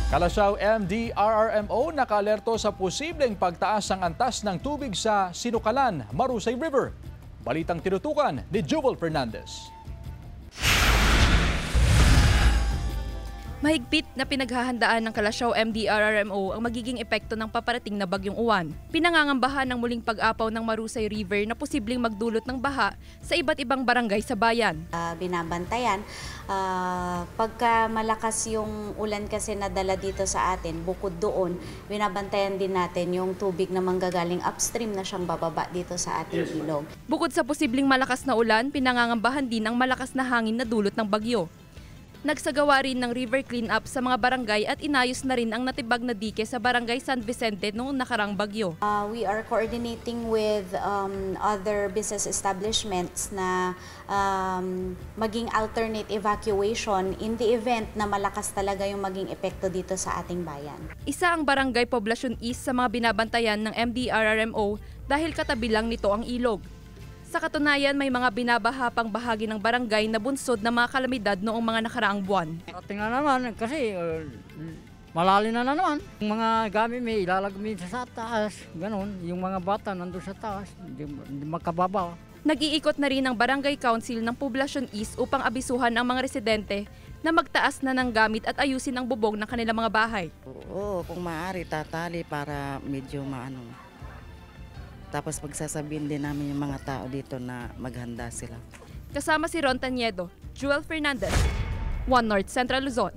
Kalasyaw MDRRMO nakaalerto sa posibleng pagtaas ng antas ng tubig sa Sinukalan, Marusay River. Balitang tinutukan ni Jewel Fernandez. Mahigpit na pinaghahandaan ng Kalasyaw MDRRMO ang magiging epekto ng paparating na bagyong uwan. Pinangangambahan ng muling pag-apaw ng Marusay River na posibleng magdulot ng baha sa iba't ibang barangay sa bayan. Binabantayan, pagka malakas yung ulan kasi nadala dito sa atin, bukod doon, binabantayan din natin yung tubig na manggagaling upstream na siyang bababa dito sa ating ilog. Bukod sa posibleng malakas na ulan, pinangangambahan din ang malakas na hangin na dulot ng bagyo. Nagsagawa rin ng river cleanup sa mga barangay at inayos na rin ang natibag na dike sa barangay San Vicente noong nakarang bagyo. We are coordinating with other business establishments na maging alternate evacuation in the event na malakas talaga yung maging epekto dito sa ating bayan. Isa ang barangay Poblacion East sa mga binabantayan ng MDRRMO dahil katabi lang nito ang ilog. Sa katunayan, may mga binabaha pang bahagi ng barangay na bunsod ng mga kalamidad noong mga nakaraang buwan. Tingnan naman kasi malalim na naman. Yung mga gamit may ilalagay sa taas, ganun. Yung mga bata nandun sa taas, hindi makababa. Nag-iikot na rin ang Barangay Council ng Poblacion East upang abisuhan ang mga residente na magtaas na ng gamit at ayusin ang bubong ng kanilang mga bahay. Oo, kung maaari tatali para medyo maano. Tapos pagsasabihin din namin yung mga tao dito na maghanda sila. Kasama si Ron Taniedo, Jewel Fernandez, One North Central Luzon.